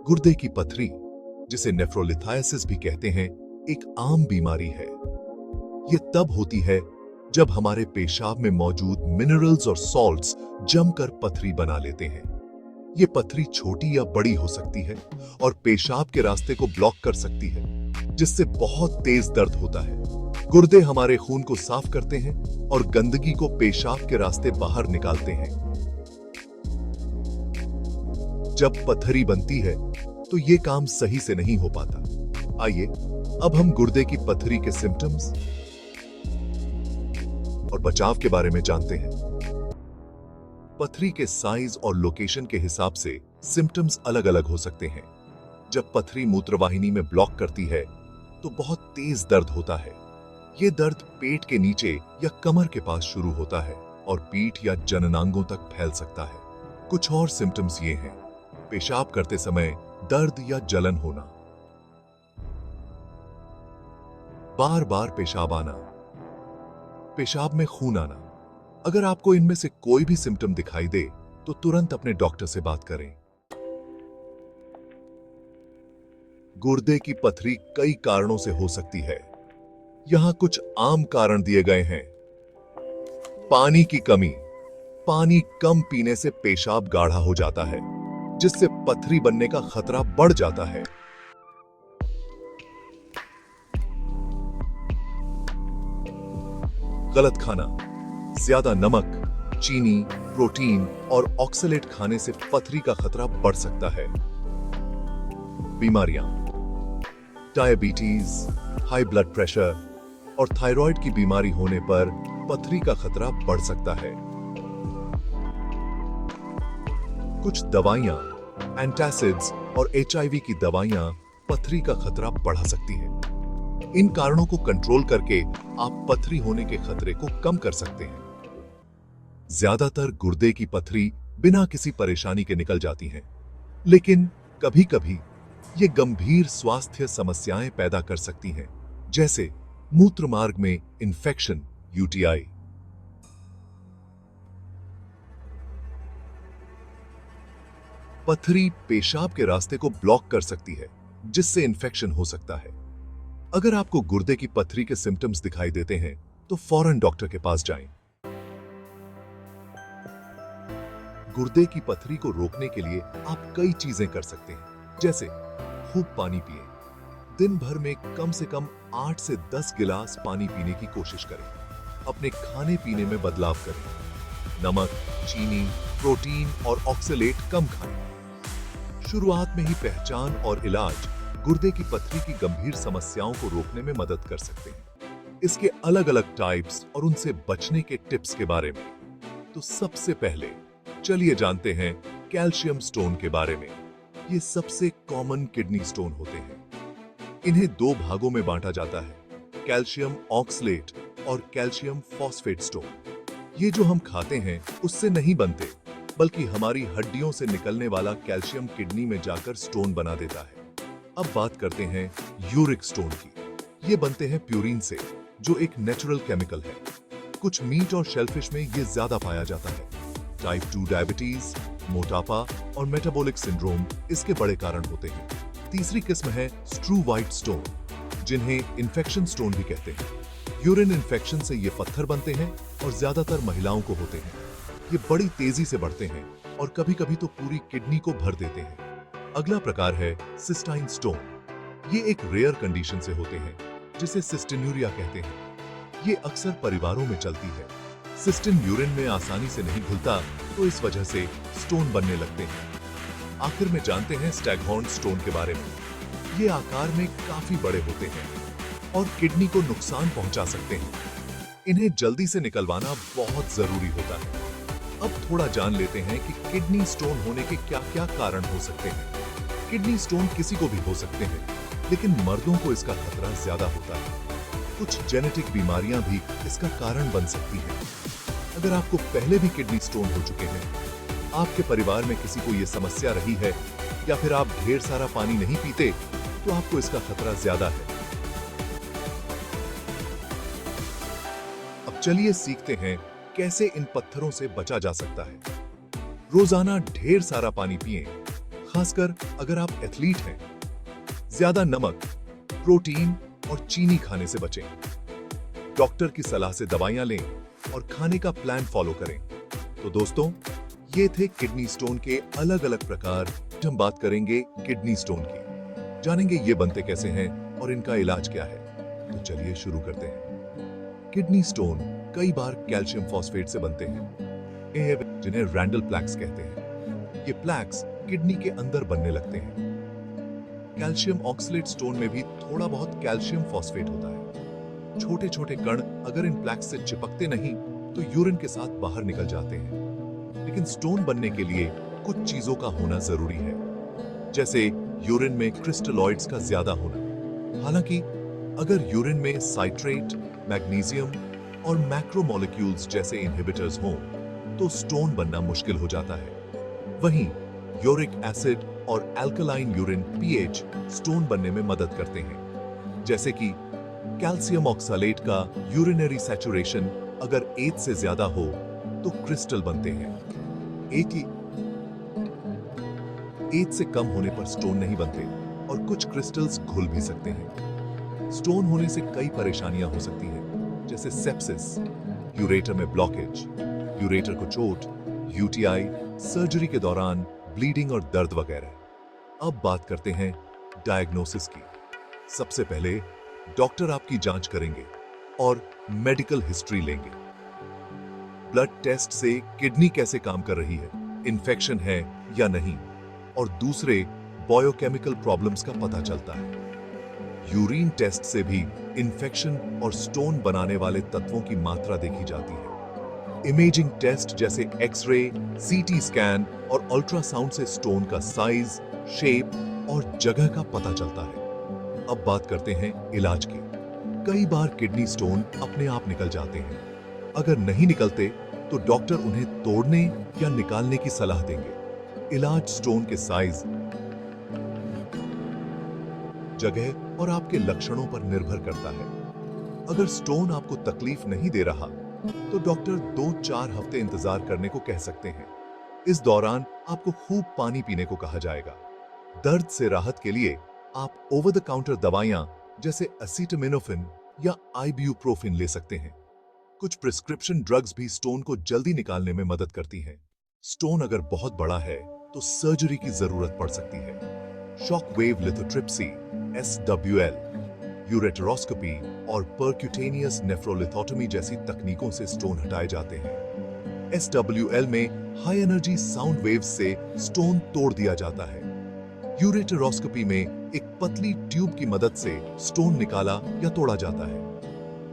गुर्दे की पथरी, जिसे नेफ्रोलिथायसिस भी कहते हैं, एक आम बीमारी है। ये तब होती है जब हमारे पेशाब में मौजूद मिनरल्स और सॉल्ट्स जमकर पथरी बना लेते हैं। ये पथरी छोटी या बड़ी हो सकती है और पेशाब के रास्ते को ब्लॉक कर सकती है, जिससे बहुत तेज दर्द होता है। गुर्दे हमारे खून को साफ करते हैं और गंदगी को पेशाब के रास्ते बाहर निकालते हैं। जब पथरी बनती है तो ये काम सही से नहीं हो पाता। आइए अब हम गुर्दे की पथरी के सिम्टम्स और बचाव के बारे में जानते हैं। पथरी के साइज और लोकेशन के हिसाब से सिम्टम्स अलग अलग हो सकते हैं। जब पथरी मूत्रवाहिनी में ब्लॉक करती है तो बहुत तेज दर्द होता है। यह दर्द पेट के नीचे या कमर के पास शुरू होता है और पीठ या जननांगों तक फैल सकता है। कुछ और सिम्टम्स ये हैं: पेशाब करते समय दर्द या जलन होना, बार बार पेशाब आना, पेशाब में खून आना। अगर आपको इनमें से कोई भी सिम्टम दिखाई दे तो तुरंत अपने डॉक्टर से बात करें। गुर्दे की पथरी कई कारणों से हो सकती है। यहां कुछ आम कारण दिए गए हैं। पानी की कमी। पानी कम पीने से पेशाब गाढ़ा हो जाता है, जिससे पथरी बनने का खतरा बढ़ जाता है। गलत खाना। ज्यादा नमक, चीनी, प्रोटीन और ऑक्सलेट खाने से पथरी का खतरा बढ़ सकता है। बीमारियां। डायबिटीज, हाई ब्लड प्रेशर और थायराइड की बीमारी होने पर पथरी का खतरा बढ़ सकता है। कुछ दवाइयां, एंटासिड्स और एचआईवी की दवाइयां पथरी का खतरा बढ़ा सकती हैं। इन कारणों को कंट्रोल करके आप पथरी होने के खतरे को कम कर सकते हैं। ज्यादातर गुर्दे की पथरी बिना किसी परेशानी के निकल जाती हैं, लेकिन कभी-कभी ये गंभीर स्वास्थ्य समस्याएं पैदा कर सकती हैं, जैसे मूत्र मार्ग में इंफेक्शन, यूटीआई। पथरी पेशाब के रास्ते को ब्लॉक कर सकती है, जिससे इंफेक्शन हो सकता है। अगर आपको गुर्दे की पथरी के सिम्टम्स दिखाई देते हैं तो फौरन डॉक्टर के पास जाएं। गुर्दे की पथरी को रोकने के लिए आप कई चीजें कर सकते हैं, जैसे खूब पानी पिएं। दिन भर में कम से कम 8 से 10 गिलास पानी पीने की कोशिश करें। अपने खाने पीने में बदलाव करें। नमक, चीनी, प्रोटीन और ऑक्सलेट कम खाएं। शुरुआत में ही पहचान और इलाज गुर्दे की पथरी की गंभीर समस्याओं को रोकने में मदद कर सकते हैं। इसके अलग अलग टाइप्स और उनसे बचने के टिप्स के बारे में तो सबसे पहले चलिए जानते हैं कैल्शियम स्टोन के बारे में। ये सबसे कॉमन किडनी स्टोन होते हैं। इन्हें दो भागों में बांटा जाता है: कैल्शियम ऑक्सलेट और कैल्शियम फॉस्फेट स्टोन। ये जो हम खाते हैं उससे नहीं बनते, बल्कि हमारी हड्डियों से निकलने वाला कैल्शियम किडनी में जाकर स्टोन बना देता है। अब बात करते हैं यूरिक स्टोन की। ये बनते हैं प्यूरिन से, जो एक नेचुरल केमिकल है। कुछ मीट और शेलफिश में ये ज्यादा पाया जाता है। टाइप 2 डायबिटीज, मोटापा और मेटाबॉलिक सिंड्रोम इसके बड़े कारण होते हैं। तीसरी किस्म है स्ट्रू वाइट स्टोन, जिन्हें इन्फेक्शन स्टोन भी कहते हैं। यूरिन इन्फेक्शन से ये पत्थर बनते हैं और ज्यादातर महिलाओं को होते हैं। ये बड़ी तेजी से बढ़ते हैं और कभी-कभी तो पूरी किडनी को भर देते हैं। अगला प्रकार है सिस्टाइन स्टोन। ये एक रेयर कंडीशन से होते हैं, जिसे सिस्टिन्यूरिया कहते हैं। ये अक्सर परिवारों में चलती है। सिस्टिन यूरिन में आसानी से नहीं घुलता, तो इस वजह से स्टोन बनने लगते हैं। आखिर में जानते हैं स्टैगहॉर्न स्टोन के बारे में। ये आकार में काफी बड़े होते हैं और किडनी को नुकसान पहुंचा सकते हैं। इन्हें जल्दी से निकलवाना बहुत जरूरी होता है। अब थोड़ा जान लेते हैं कि किडनी स्टोन होने के क्या-क्या कारण हो सकते हैं। किडनी स्टोन किसी को भी हो सकते हैं, लेकिन मर्दों को इसका खतरा ज्यादा होता है। कुछ जेनेटिक बीमारियां भी इसका कारण बन सकती हैं। अगर आपको पहले भी किडनी स्टोन हो चुके हैं, आपके परिवार में किसी को यह समस्या रही है, या फिर आप ढेर सारा पानी नहीं पीते, तो आपको इसका खतरा ज्यादा है। अब चलिए सीखते हैं कैसे इन पत्थरों से बचा जा सकता है। रोजाना ढेर सारा पानी पिएं, खासकर अगर आप एथलीट हैं। ज्यादा नमक, प्रोटीन और चीनी खाने से बचें। डॉक्टर की सलाह से दवाइयां लें और खाने का प्लान फॉलो करें। तो दोस्तों, ये थे किडनी स्टोन के अलग अलग प्रकार। हम बात करेंगे किडनी स्टोन की, जानेंगे ये बनते कैसे हैं और इनका इलाज क्या है। तो चलिए शुरू करते हैं। किडनी स्टोन कई बार कैल्शियम फॉस्फेट से बनते हैं, जिन्हें रैंडल प्लैक्स कहते हैं। ये प्लैक्स किडनी के अंदर बनने लगते हैं। कैल्शियम ऑक्सलेट स्टोन में भी थोड़ा बहुत कैल्शियम फॉस्फेट होता है। छोटे छोटे कण अगर इन प्लैक्स से चिपकते नहीं तो यूरिन के साथ बाहर निकल जाते हैं। लेकिन स्टोन बनने के लिए कुछ चीजों का होना जरूरी है, जैसे यूरिन में क्रिस्टलॉइड्स का ज्यादा होना। हालांकि अगर यूरिन में साइट्रेट, मैग्नीशियम और मैक्रोमोलेक्यूल्स जैसे इनहिबिटर्स हों तो स्टोन बनना मुश्किल हो जाता है। वहीं यूरिक एसिड और अल्कलाइन यूरिन पीएच स्टोन बनने में मदद करते हैं, जैसे कि कैल्शियम ऑक्सलेट का यूरिनरी सैचुरेशन अगर 8 से ज्यादा हो तो क्रिस्टल बनते हैं। 8 से कम होने पर स्टोन नहीं बनते और कुछ क्रिस्टल्स घुल भी सकते हैं। स्टोन होने से कई परेशानियां हो सकती हैं, जैसे सेप्सिस, यूरेटर में ब्लॉकेज, यूरेटर को चोट, यूटीआई, सर्जरी के दौरान ब्लीडिंग और दर्द वगैरह। अब बात करते हैं डायग्नोसिस की। सबसे पहले डॉक्टर आपकी जांच करेंगे और मेडिकल हिस्ट्री लेंगे। ब्लड टेस्ट से किडनी कैसे काम कर रही है, इन्फेक्शन है या नहीं, और दूसरे बायोकेमिकल प्रॉब्लम्स का पता चलता है। यूरिन टेस्ट से भी इन्फेक्शन और स्टोन बनाने वाले तत्वों की मात्रा देखी जाती है। इमेजिंग टेस्ट जैसे एक्सरे, सीटी स्कैन और अल्ट्रासाउंड से स्टोन का साइज, शेप और जगह का पता चलता है। अब बात करते हैं इलाज की। कई बार किडनी स्टोन अपने आप निकल जाते हैं। अगर नहीं निकलते तो डॉक्टर उन्हें तोड़ने या निकालने की सलाह देंगे। इलाज स्टोन के साइज, जगह और आपके लक्षणों पर निर्भर करता है। अगर स्टोन आपको तकलीफ नहीं दे रहा तो डॉक्टर 2-4 हफ्ते इंतजार करने को कह सकते हैं। इस दौरान आपको खूब पानी पीने को कहा जाएगा। दर्द से राहत के लिए आप ओवर द काउंटर दवाइयां जैसे एसिटामिनोफेन या आइब्यूप्रोफेन ले सकते हैं। कुछ प्रिस्क्रिप्शन ड्रग्स भी स्टोन को जल्दी निकालने में मदद करती हैं। स्टोन अगर बहुत बड़ा है तो सर्जरी की जरूरत पड़ सकती है। शॉक वेव लिथोट्रिप्सी, SWL, यूरेटरोस्कोपी और परक्यूटेनियस नेफ्रोलिथोटमी जैसी तकनीकों से स्टोन हटाए जाते हैं। SWL में हाई एनर्जी साउंड वेव्स से स्टोन तोड़ दिया जाता है। यूरेटरोस्कोपी में एक पतली ट्यूब की मदद से स्टोन निकाला या तोड़ा जाता है।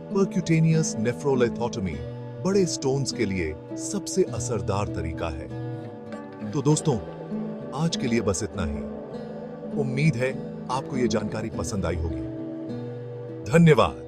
परक्यूटेनियस नेफ्रोलिथोटमी बड़े स्टोन्स के लिए सबसे असरदार तरीका है। तो दोस्तों, आज के लिए बस इतना ही। उम्मीद है आपको यह जानकारी पसंद आई होगी। धन्यवाद।